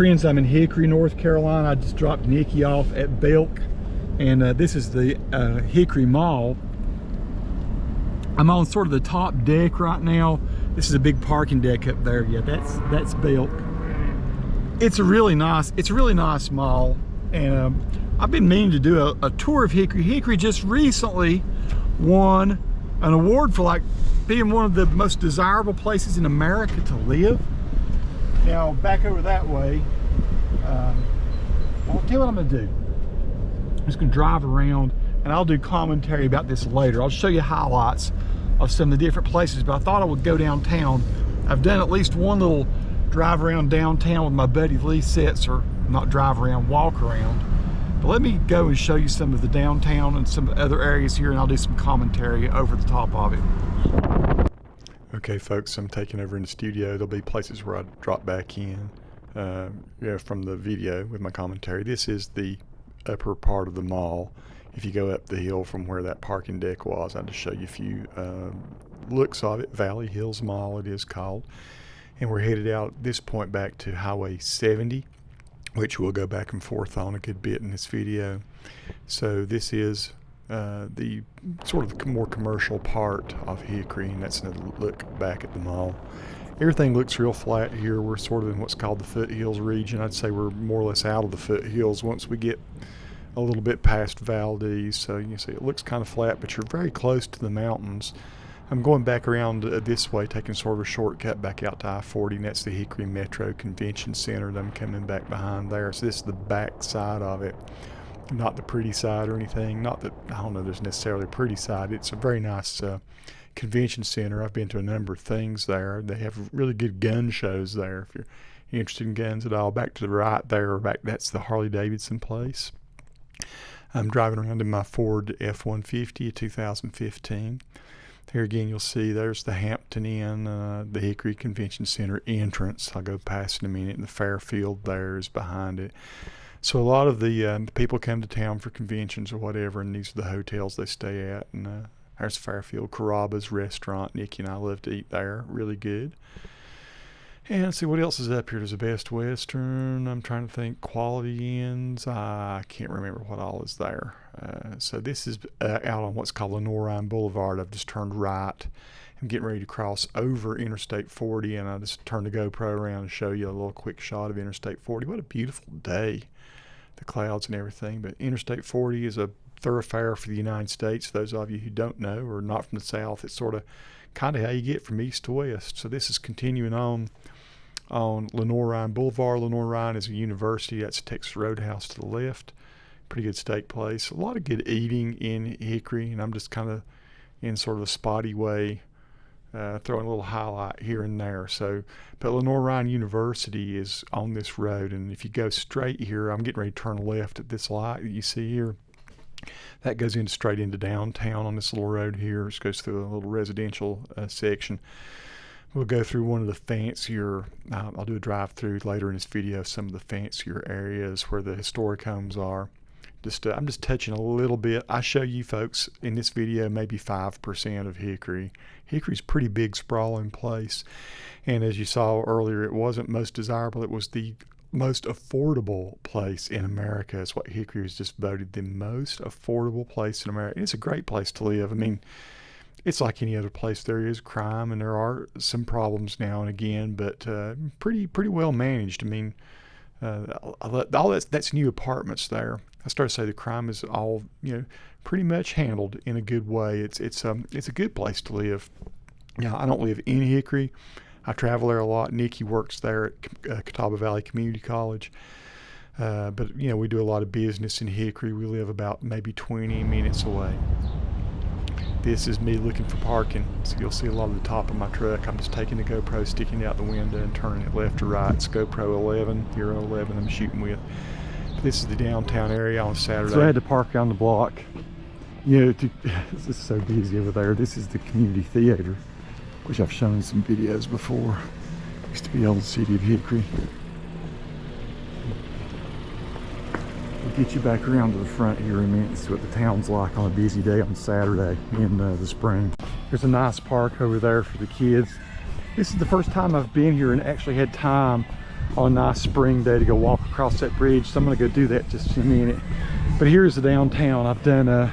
Friends, I'm in Hickory, North Carolina. I just dropped Nikki off at Belk, and this is the Hickory Mall. I'm on sort of the top deck right now. This is a big parking deck up there. Yeah, that's Belk. It's a really nice mall, and I've been meaning to do a tour of Hickory. Hickory just recently won an award for like being one of the most desirable places in America to live. Now back over that way, I'll tell you what I'm gonna do. I'm just gonna drive around and I'll do commentary about this later. I'll show you highlights of some of the different places, but I thought I would go downtown. I've done at least one little drive around downtown with my buddy Lee Setzer. Not drive around, walk around. But let me go and show you some of the downtown and some other areas here, and I'll do some commentary over the top of it. Okay folks, I'm taking over in the studio. There'll be places where I drop back in from the video with my commentary. This is the upper part of the mall. If you go up the hill from where that parking deck was, I'll just show you a few looks of it. Valley Hills Mall it is called. And we're headed out at this point back to Highway 70, which we'll go back and forth on a good bit in this video. So this is the sort of the more commercial part of Hickory, and that's another look back at the mall. Everything looks real flat here. We're sort of in what's called the Foothills region. I'd say we're more or less out of the Foothills once we get a little bit past Valdez. So you can see it looks kind of flat, but you're very close to the mountains. I'm going back around this way, taking sort of a shortcut back out to I-40, and that's the Hickory Metro Convention Center that I'm coming back behind there. So this is the back side of it, not the pretty side or anything. Not that, I don't know, there's necessarily a pretty side. It's a very nice convention center. I've been to a number of things there. They have really good gun shows there if you're interested in guns at all. Back to the right there, that's the Harley-Davidson place. I'm driving around in my Ford F-150, a 2015. Here again, you'll see there's the Hampton Inn, the Hickory Convention Center entrance. I'll go past in a minute, and the Fairfield there is behind it. So a lot of the people come to town for conventions or whatever, and these are the hotels they stay at. And there's Fairfield Carrabba's restaurant. Nikki and I love to eat there. Really good. And let's see what else is up here. There's a Best Western. I'm trying to think. Quality Inns. I can't remember what all is there. So this is out on what's called Lenoir Boulevard. I've just turned right. I'm getting ready to cross over Interstate 40, and I just turned the GoPro around and show you a little quick shot of Interstate 40. What a beautiful day. The clouds and everything. But Interstate 40 is a thoroughfare for the United States. Those of you who don't know or not from the South, it's sort of kind of how you get from east to west. So this is continuing on Lenoir Boulevard. Lenoir is a university. That's Texas Roadhouse to the left. Pretty good steak place. A lot of good eating in Hickory, and I'm just kind of in sort of a spotty way throwing a little highlight here and there. So, but Lenoir University is on this road, and if you go straight here, I'm getting ready to turn left at this light that you see here. That goes in straight into downtown on this little road here. It goes through a little residential section. We'll go through one of the fancier, I'll do a drive-through later in this video, some of the fancier areas where the historic homes are. I'm just touching a little bit. I show you folks in this video maybe 5% of Hickory. Hickory's a pretty big, sprawling place. And as you saw earlier, it wasn't most desirable. It was the most affordable place in America. Is what Hickory was just voted the most affordable place in America. It's a great place to live. I mean, it's like any other place. There is crime and there are some problems now and again, but pretty well managed. I mean, all that's new apartments there. I started to say the crime is all, pretty much handled in a good way. It's a good place to live. Now, I don't live in Hickory. I travel there a lot. Nikki works there at Catawba Valley Community College. But, we do a lot of business in Hickory. We live about maybe 20 minutes away. This is me looking for parking. So you'll see a lot of the top of my truck. I'm just taking the GoPro, sticking it out the window and turning it left or right. It's GoPro 11, Hero 11 I'm shooting with. This is the downtown area on Saturday. So I had to park on the block. This is so busy over there. This is the community theater, which I've shown in some videos before. Used to be old city of Hickory. We'll get you back around to the front here in a minute and see what the town's like on a busy day on Saturday in the spring. There's a nice park over there for the kids. This is the first time I've been here and actually had time on a nice spring day to go walk across that bridge. So I'm gonna go do that just in a minute. But here's the downtown. I've done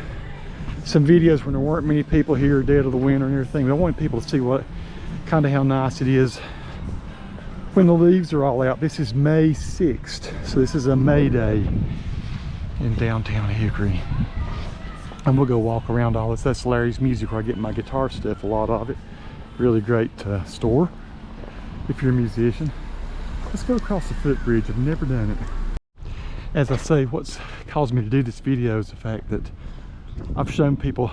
some videos when there weren't many people here, dead of the winter and everything, but I wanted people to see what kind of how nice it is when the leaves are all out. This is May 6th, so this is a May day in downtown Hickory. And we'll go walk around all this. That's Larry's Music, where I get my guitar stuff, a lot of it. Really great store if you're a musician. Let's go across the footbridge. I've never done it. As I say, what's caused me to do this video is the fact that I've shown people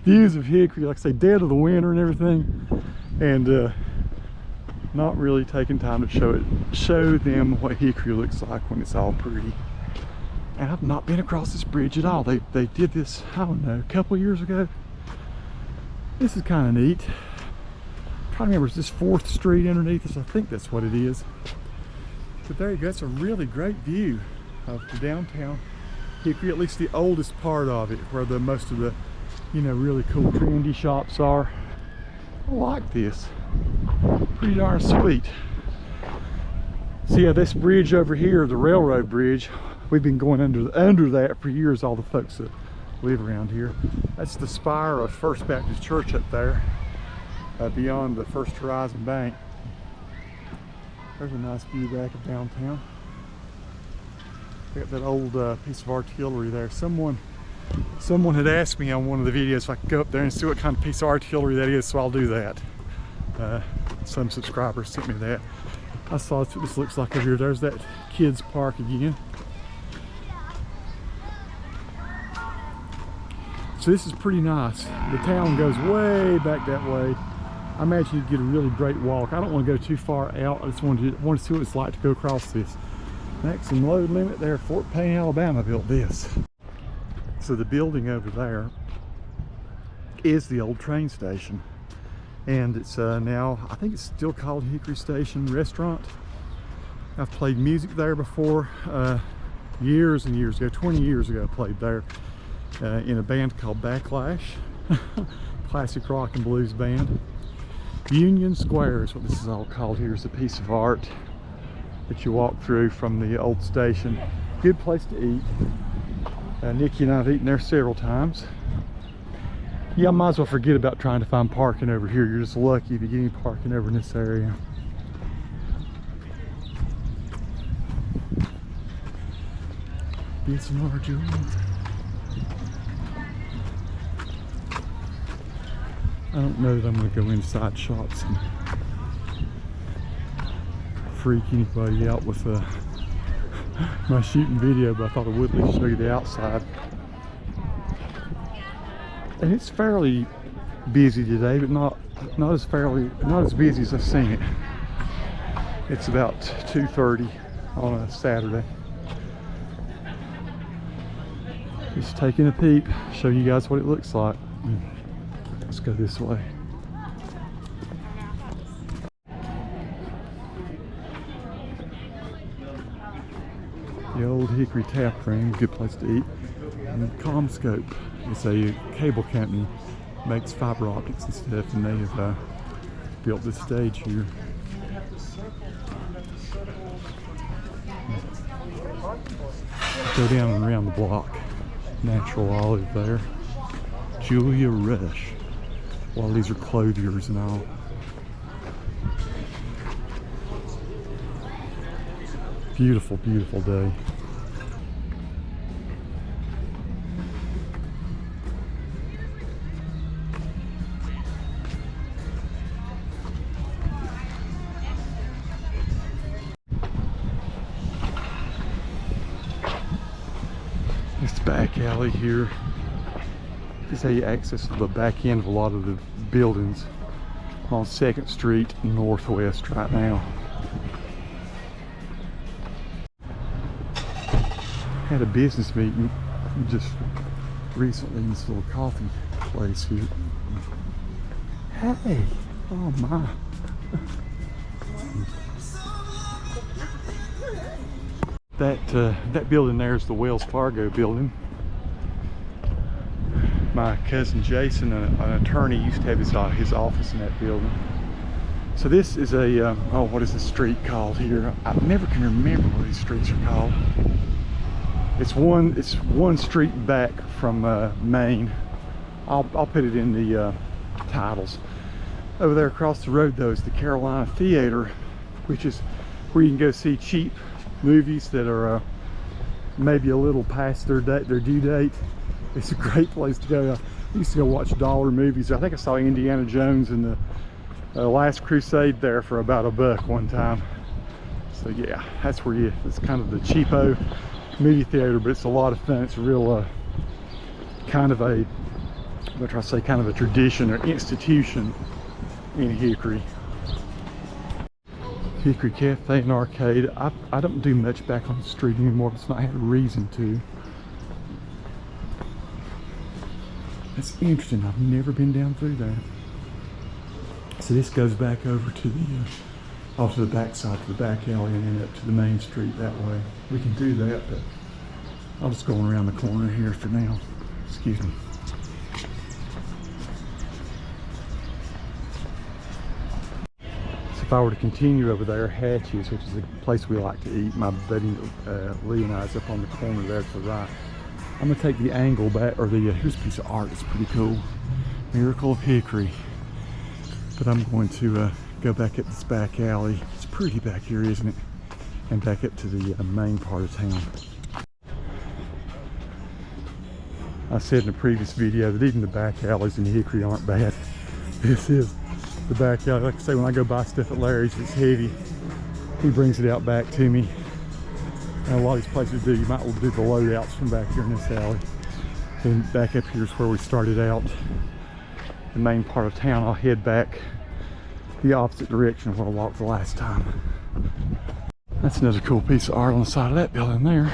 views of Hickory, like I say, dead of the winter and everything, and not really taking time to show them what Hickory looks like when it's all pretty. And I've not been across this bridge at all. They did this, I don't know, a couple years ago. This is kind of neat. I'm trying to remember, is this 4th Street underneath us? I think that's what it is. But there you go, that's a really great view of the downtown Hickory, at least the oldest part of it, where most of the, you know, really cool trendy shops are. I like this. Pretty darn sweet. So yeah, this bridge over here, the railroad bridge, we've been going under that for years, all the folks that live around here. That's the spire of First Baptist Church up there, beyond the First Horizon Bank. There's a nice view back of downtown. Got that old piece of artillery there. Someone had asked me on one of the videos if I could go up there and see what kind of piece of artillery that is, so I'll do that. Some subscribers sent me that. I saw that's what this looks like over here. There's that kids park again. So this is pretty nice. The town goes way back that way. I imagine you'd get a really great walk. I don't want to go too far out. I just want to see what it's like to go across this. Maximum load limit there. Fort Payne, Alabama built this. So the building over there is the old train station. And it's now, I think it's still called Hickory Station Restaurant. I've played music there before, years and years ago, 20 years ago I played there in a band called Backlash, classic rock and blues band. Union Square is what this is all called. Here's a piece of art that you walk through from the old station. Good place to eat. Nikki and I have eaten there several times. Yeah, I might as well forget about trying to find parking over here. You're just lucky if you get any parking over in this area. It's an ordeal. I don't know that I'm going to go inside shops and freak anybody out with my shooting video, but I thought I would at least show you the outside. And it's fairly busy today, but not as busy as I've seen it. It's about 2:30 on a Saturday. Just taking a peep, show you guys what it looks like. Let's go this way. The old Hickory Tap Room, good place to eat. And CommScope is a cable company, makes fiber optics and stuff, and they have built this stage here. Go down and around the block. Natural olive there. Julia Rush. A lot of these are clothiers and all. Beautiful, beautiful day. This back alley here is how you access the back end of a lot of the buildings on 2nd Street Northwest right now. Had a business meeting just recently in this little coffee place here. Hey, oh my. That building there is the Wells Fargo building. My cousin Jason, an attorney, used to have his office in that building. So this is a, oh, what is this street called here? I never can remember what these streets are called. It's one street back from Maine. I'll put it in the titles. Over there across the road though is the Carolina Theater, which is where you can go see cheap movies that are maybe a little past their due date. It's a great place to go. I used to go watch dollar movies. I think I saw Indiana Jones and the Last Crusade there for about $1 one time. So yeah, that's where it's kind of the cheapo movie theater, but it's a lot of fun. It's a real kind of a, what I say, kind of a tradition or institution in Hickory. Hickory Cafe and Arcade. I don't do much back on the street anymore. It's not had a reason to. That's interesting. I've never been down through there. So this goes back over to the off to the back side, to the back alley, and then up to the main street that way. We can do that, but I'll just go around the corner here for now. Excuse me. So if I were to continue over there, Hatches, which is a place we like to eat, my buddy Lee and I is up on the corner there to the right. I'm gonna take the angle back, or the here's a piece of art. It's pretty cool. Miracle of Hickory. But I'm going to go back up this back alley. It's pretty back here, isn't it? And back up to the main part of town. I said in a previous video that even the back alleys in Hickory aren't bad. This is the back alley. Like I say, when I go buy stuff at Larry's, it's heavy. He brings it out back to me. And a lot of these places do. You might well do the loadouts from back here in this alley. And back up here is where we started out. The main part of town. I'll head back the opposite direction of where I walked the last time. That's another cool piece of art on the side of that building there.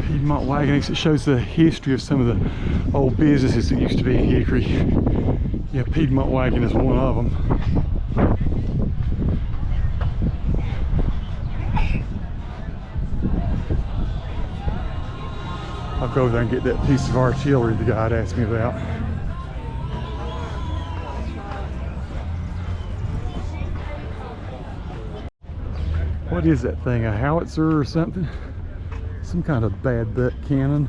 Piedmont Wagon. It shows the history of some of the old businesses that used to be in Hickory. Yeah, Piedmont Wagon is one of them. I'll go over there and get that piece of artillery the guy had asked me about. What is that thing? A howitzer or something? Some kind of bad butt cannon.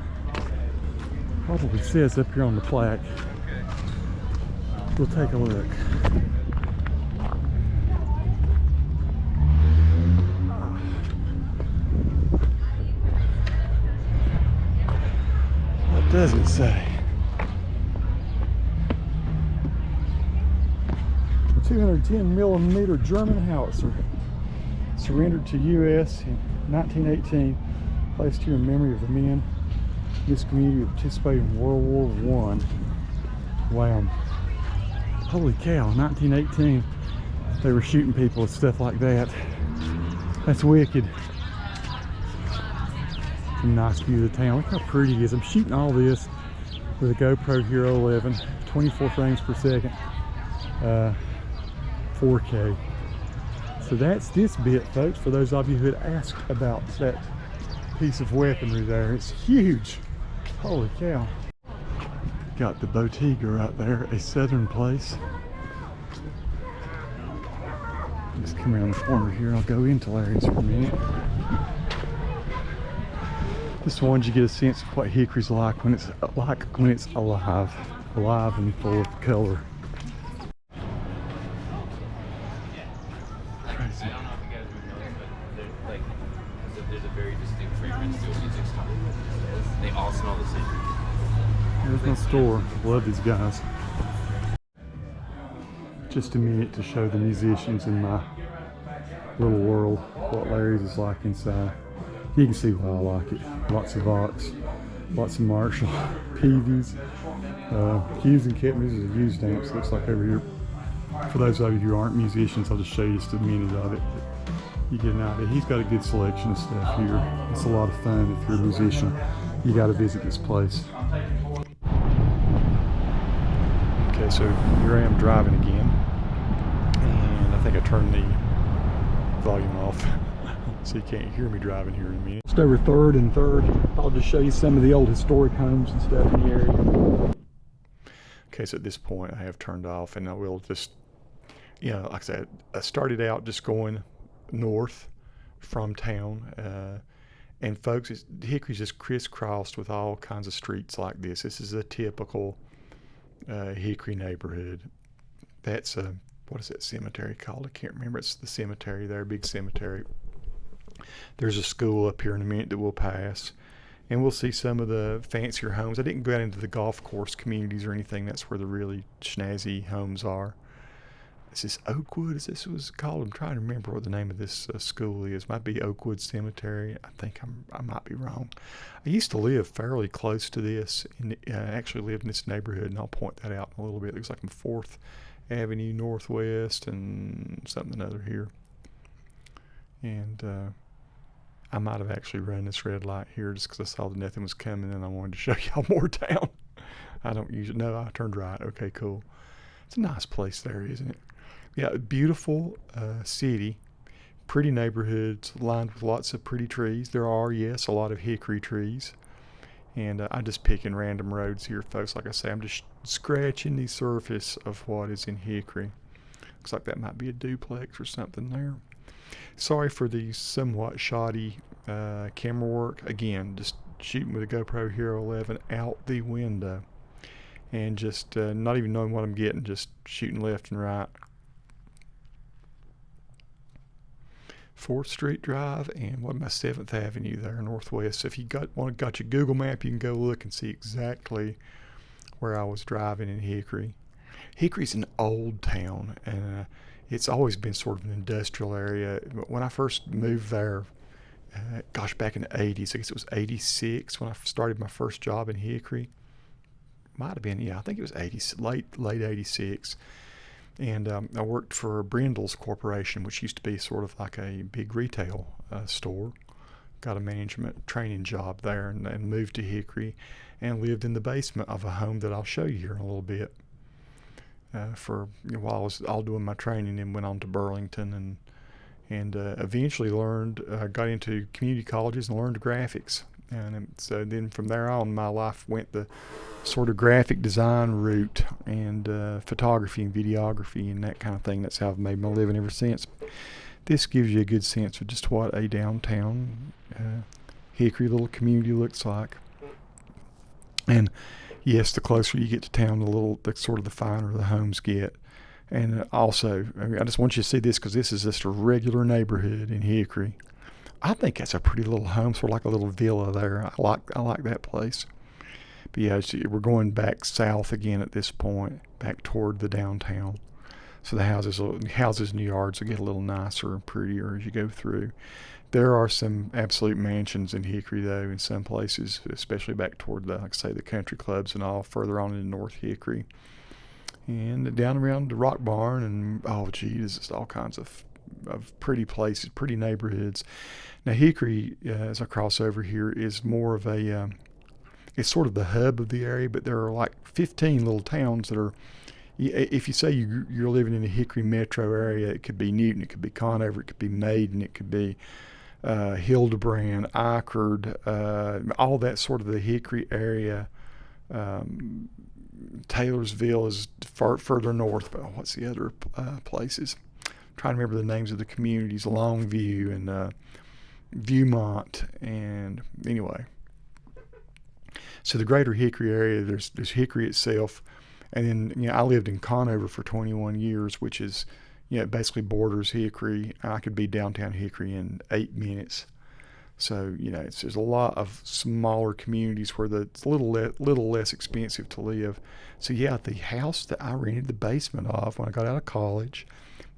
Probably says up here on the plaque. We'll take a look. What does it say? 210mm German howitzer. Surrendered to U.S. in 1918, placed here in memory of the men in this community who participated in World War I. Wow. Holy cow, 1918, they were shooting people and stuff like that. That's wicked. It's a nice view of the town. Look how pretty it is. I'm shooting all this with a GoPro Hero 11, 24 frames per second, 4K. So that's this bit, folks, for those of you who had asked about that piece of weaponry there. It's huge. Holy cow. Got the Bottega right there, a southern place. Just come around the corner here. I'll go into Larry's for a minute. This one, you get a sense of what Hickory's like when it's alive and full of color. I don't know if you guys would know, but there's a very distinct fragrance to a music store. They all smell the same. Here's my store. Love these guys. Just a minute to show the musicians in my little world what Larry's is like inside. You can see why I like it. Lots of Vox, lots of Marshall, Peavy's, Hughes and Kettner's is a Hughes dance. Looks like over here. For those of you who aren't musicians, I'll just show you just a minute of it. You get an idea. He's got a good selection of stuff here. It's a lot of fun if you're a musician. You got to visit this place. Okay, so here I am driving again, and I think I turned the volume off, so you can't hear me driving here in a minute. Just over 3rd and 3rd. I'll just show you some of the old historic homes and stuff in the area. Okay, so at this point I have turned off, and I will just like I said, I started out just going north from town. And folks, Hickory's just crisscrossed with all kinds of streets like this. This is a typical Hickory neighborhood. That's what is that cemetery called? I can't remember. It's the cemetery there, big cemetery. There's a school up here in a minute that we'll pass. And we'll see some of the fancier homes. I didn't go out into the golf course communities or anything. That's where the really snazzy homes are. Is this Oakwood? Is this what it's called? I'm trying to remember what the name of this school is. Might be Oakwood Cemetery. I think I might be wrong. I used to live fairly close to this. I actually lived in this neighborhood, and I'll point that out in a little bit. It looks like I'm 4th Avenue Northwest and something other here. And I might have actually run this red light here just because I saw that nothing was coming and I wanted to show y'all more town. I don't usually, no, I turned right. Okay, cool. It's a nice place there, isn't it? Yeah, beautiful city, pretty neighborhoods lined with lots of pretty trees. There are, yes, a lot of hickory trees. And I'm just picking random roads here, folks. Like I say, I'm just scratching the surface of what is in Hickory. Looks like that might be a duplex or something there. Sorry for the somewhat shoddy camera work. Again, just shooting with a GoPro Hero 11 out the window. And just not even knowing what I'm getting, just shooting left and right. 4th Street Drive and what am I, 7th Avenue there, Northwest. So if you got your Google map, you can go look and see exactly where I was driving in Hickory. Hickory's an old town, and it's always been sort of an industrial area. When I first moved there, back in the 80s, I guess it was 86 when I started my first job in Hickory. Might have been, I think it was late 86. And I worked for Brindle's Corporation, which used to be sort of like a big retail store. Got a management training job there and moved to Hickory and lived in the basement of a home that I'll show you here in a little bit. While I was all doing my training, and went on to Burlington and eventually got into community colleges and learned graphics. And so then from there on, my life went the sort of graphic design route and photography and videography and that kind of thing. That's how I've made my living ever since. This gives you a good sense of just what a downtown Hickory little community looks like. And yes, the closer you get to town, the finer the homes get. And also, I just want you to see this because this is just a regular neighborhood in Hickory. I think that's a pretty little home, sort of like a little villa there. I like that place. But yeah, we're going back south again at this point, back toward the downtown. So the houses and the yards will get a little nicer and prettier as you go through. There are some absolute mansions in Hickory, though, in some places, especially back toward the country clubs and all, further on in North Hickory. And down around the Rock Barn, and there's just all kinds of pretty places, pretty neighborhoods. Now Hickory, as I cross over here, is more of it's sort of the hub of the area, but there are like 15 little towns that are, if you say you're living in the Hickory metro area, it could be Newton, it could be Conover, it could be Maiden, it could be Hildebrand, Eichard, all that sort of the Hickory area. Taylorsville is further north, but what's the other places? Trying to remember the names of the communities, Longview and Viewmont, and anyway. So the greater Hickory area, there's Hickory itself, and then I lived in Conover for 21 years, which is basically borders Hickory. I could be downtown Hickory in 8 minutes. So there's a lot of smaller communities where it's a little less expensive to live. So the house that I rented the basement of when I got out of college,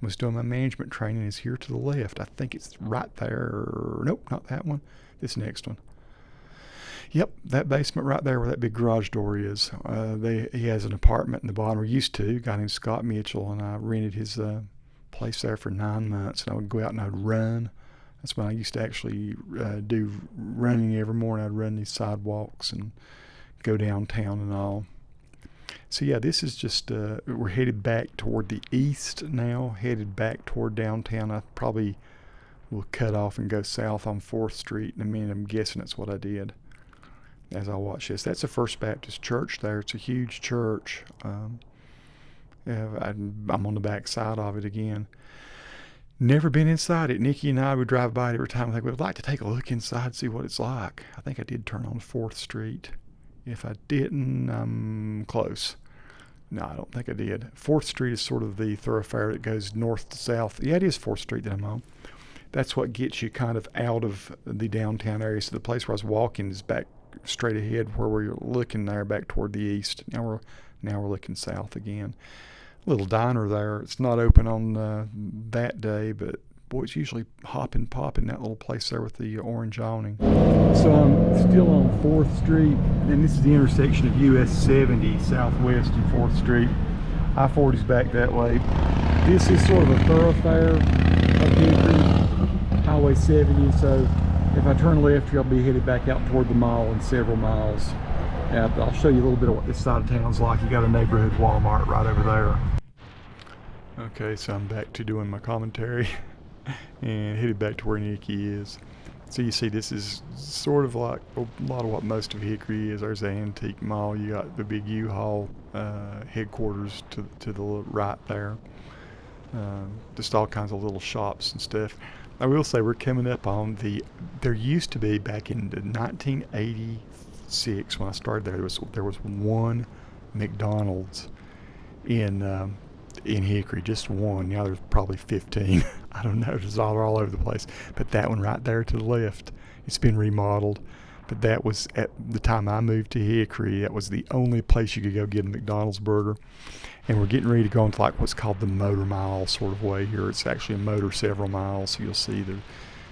was doing my management training, is here to the left. I think it's right there. Nope, not that one. This next one. Yep, that basement right there where that big garage door is. He has an apartment in the bottom, or used to. A guy named Scott Mitchell, and I rented his place there for 9 months. And I would go out and I'd run. That's when I used to actually do running every morning. I'd run these sidewalks and go downtown and all. So this is just, we're headed back toward the east now, headed back toward downtown. I probably will cut off and go south on 4th Street in a minute. I'm guessing that's what I did as I watch this. That's the First Baptist Church there. It's a huge church. I'm on the back side of it again. Never been inside it. Nikki and I would drive by it every time. Like, we'd like to take a look inside, see what it's like. I think I did turn on 4th Street. If I didn't, I'm close. No, I don't think I did. 4th Street is sort of the thoroughfare that goes north to south. Yeah, it is 4th Street that I'm on. That's what gets you kind of out of the downtown area. So the place where I was walking is back straight ahead where we're looking there, back toward the east. Now we're looking south again. Little diner there. It's not open on that day, but boy, it's usually hopping, popping, that little place there with the orange awning. So I'm still on 4th Street, and this is the intersection of US 70 southwest and 4th Street. I-40's back that way. This is sort of a thoroughfare of Hickory, Highway 70, so if I turn left here, I'll be headed back out toward the mall in several miles. I'll show you a little bit of what this side of town's like. You got a neighborhood Walmart right over there. Okay, so I'm back to doing my commentary and headed back to where Nikki is. So you see, this is sort of like a lot of what most of Hickory is. There's the antique mall. You got the big U-Haul headquarters to the right there. Just all kinds of little shops and stuff. I will say we're coming up on there used to be back in the 1986 when I started there was one McDonald's in Hickory, just one. Now there's probably 15. I don't know, it's all over the place. But that one right there to the left, it's been remodeled. But that was at the time I moved to Hickory, that was the only place you could go get a McDonald's burger. And we're getting ready to go into like what's called the motor mile sort of way here. It's actually a motor several miles. So you'll see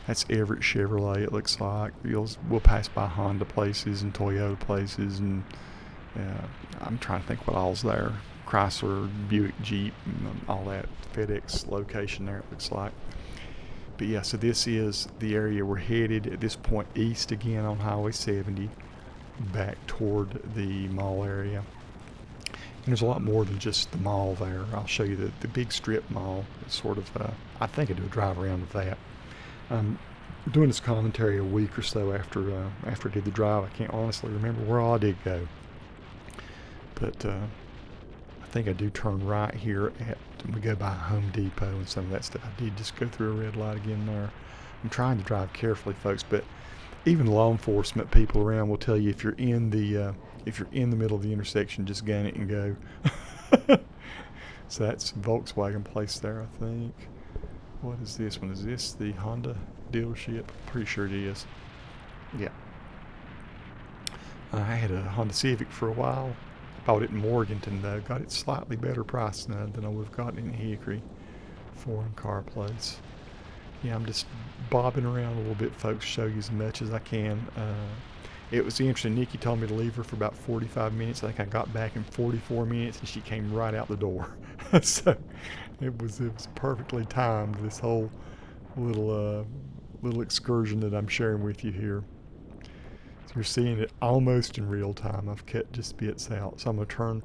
that's Everett Chevrolet, it looks like. We'll pass by Honda places and Toyota places, and I'm trying to think what all's there. Chrysler, Buick, Jeep, and all that. FedEx location there, it looks like. But yeah, so this is the area we're headed at this point, east again on Highway 70, back toward the mall area. And there's a lot more than just the mall there. I'll show you the big strip mall. It's sort of, I think I do a drive around with that. Doing this commentary a week or so after I did the drive. I can't honestly remember where all I did go. But I think I do turn right here we go by Home Depot and some of that stuff. I did just go through a red light again there. I'm trying to drive carefully, folks, but even law enforcement people around will tell you if you're in the middle of the intersection, just gun it and go. So that's Volkswagen place there, I think. What is this one? Is this the Honda dealership? Pretty sure it is. Yeah. I had a Honda Civic for a while. Bought it in Morganton though. Got it slightly better price than I would have gotten in Hickory. Foreign car place. Yeah, I'm just bobbing around a little bit, folks. Show you as much as I can. It was interesting. Nikki told me to leave her for about 45 minutes. I think I got back in 44 minutes, and she came right out the door. So it was perfectly timed. This whole little excursion that I'm sharing with you here. So you're seeing it almost in real time. I've cut just bits out. So I'm going to turn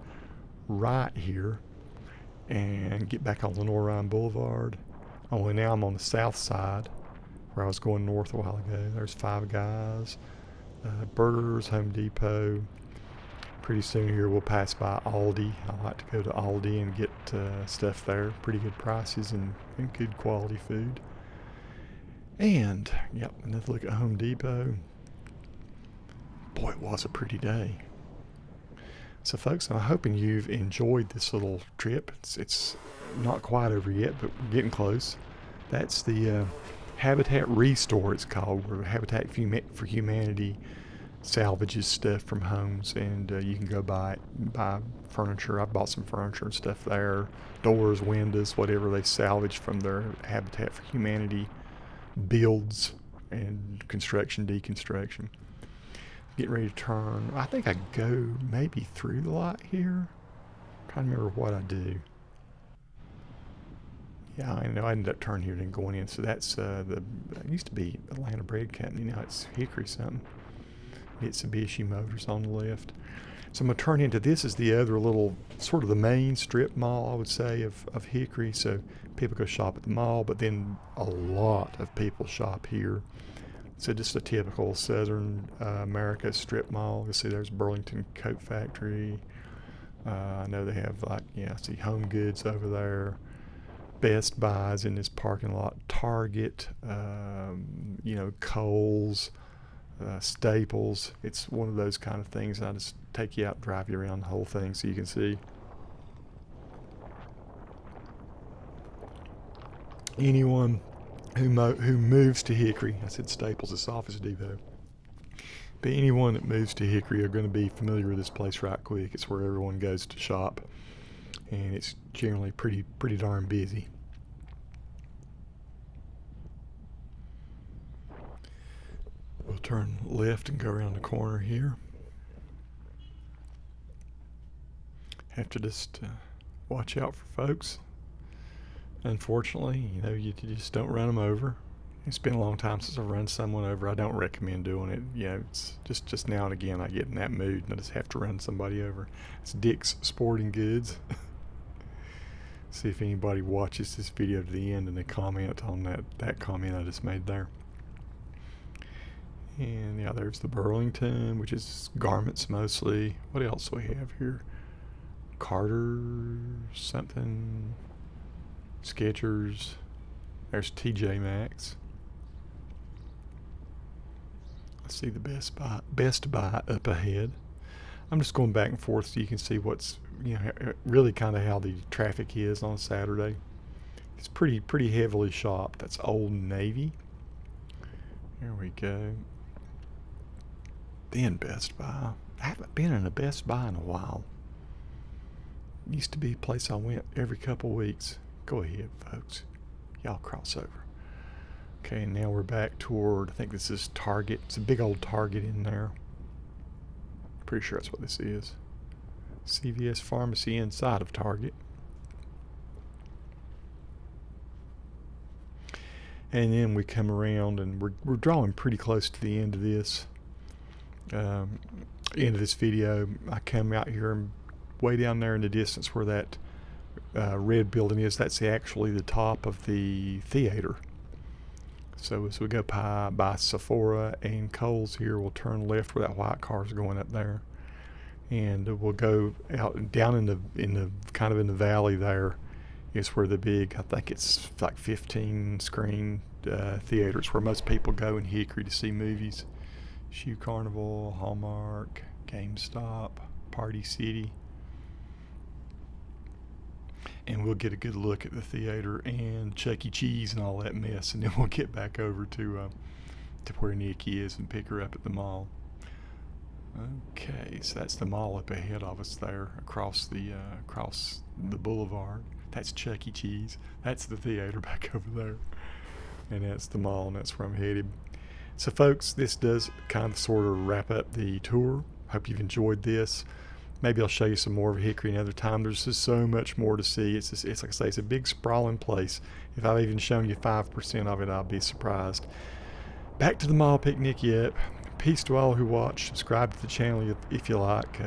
right here and get back on Lenore Ryan Boulevard. Only now I'm on the south side where I was going north a while ago. There's Five Guys, Burgers, Home Depot. Pretty soon here we'll pass by Aldi. I like to go to Aldi and get stuff there. Pretty good prices and good quality food. And, yep, another look at Home Depot. Boy, it was a pretty day. So folks, I'm hoping you've enjoyed this little trip. It's not quite over yet, but we're getting close. That's the Habitat Restore, it's called, where Habitat for Humanity salvages stuff from homes, and you can go buy furniture. I bought some furniture and stuff there, doors, windows, whatever they salvage from their Habitat for Humanity builds and construction, deconstruction. Getting ready to turn. I think I go maybe through the light here. I'm trying to remember what I do. Yeah, I know I ended up turning here and going in. So that's it used to be Atlanta Bread Company. Now it's Hickory something. Mitsubishi Motors on the left. So I'm going to turn into this is the other little, sort of the main strip mall, I would say, of Hickory. So people go shop at the mall, but then a lot of people shop here. So just a typical Southern America strip mall. You see there's Burlington Coat Factory, I know they have, like, yeah, I see Home Goods over there. Best Buys in this parking lot. Target, you know, Kohl's, Staples. It's one of those kind of things. I just take you out, drive you around the whole thing so you can see. Anyone who moves to Hickory, I said Staples, it's Office Depot, but anyone that moves to Hickory are going to be familiar with this place right quick. It's where everyone goes to shop, and it's generally pretty darn busy. We'll turn left and go around the corner here. Have to just watch out for folks. Unfortunately, you know, you just don't run them over. It's been a long time since I've run someone over. I don't recommend doing it. You know, it's just now and again I get in that mood and I just have to run somebody over. It's Dick's Sporting Goods. See if anybody watches this video to the end and they comment on that comment I just made there. And yeah, there's the Burlington, which is garments mostly. What else do we have here? Carter something. Skechers. There's TJ Maxx. I see the Best Buy up ahead. I'm just going back and forth so you can see what's, you know, really kind of how the traffic is on Saturday. It's pretty heavily shopped. That's Old Navy. There we go. Then Best Buy. I haven't been in a Best Buy in a while. It used to be a place I went every couple weeks. Go ahead, folks. Y'all cross over. Okay, and now we're back toward, I think this is Target. It's a big old Target in there. Pretty sure that's what this is. CVS Pharmacy inside of Target. And then we come around and we're drawing pretty close to the end of this. End of this video. I come out here and way down there in the distance where that red building is, that's actually the top of the theater. So as we go by Sephora and Kohl's here, we'll turn left where that white car is going up there, and we'll go out down in the kind of in the valley. There is where the big, I think it's like 15 screen theaters where most people go in Hickory to see movies. Shoe Carnival, Hallmark, GameStop, Party City. And we'll get a good look at the theater and Chuck E. Cheese and all that mess, and then we'll get back over to where Nikki is and pick her up at the mall. Okay, so that's the mall up ahead of us there, across the boulevard. That's Chuck E. Cheese. That's the theater back over there, and that's the mall, and that's where I'm headed. So, folks, this does kind of sort of wrap up the tour. Hope you've enjoyed this. Maybe I'll show you some more of Hickory another time. There's just so much more to see. It's like I say, it's a big sprawling place. If I've even shown you 5% of it, I'll be surprised. Back to the mall picnic yet. Peace to all who watch. Subscribe to the channel if you like.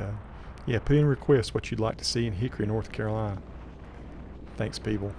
Yeah, put in requests what you'd like to see in Hickory, North Carolina. Thanks, people.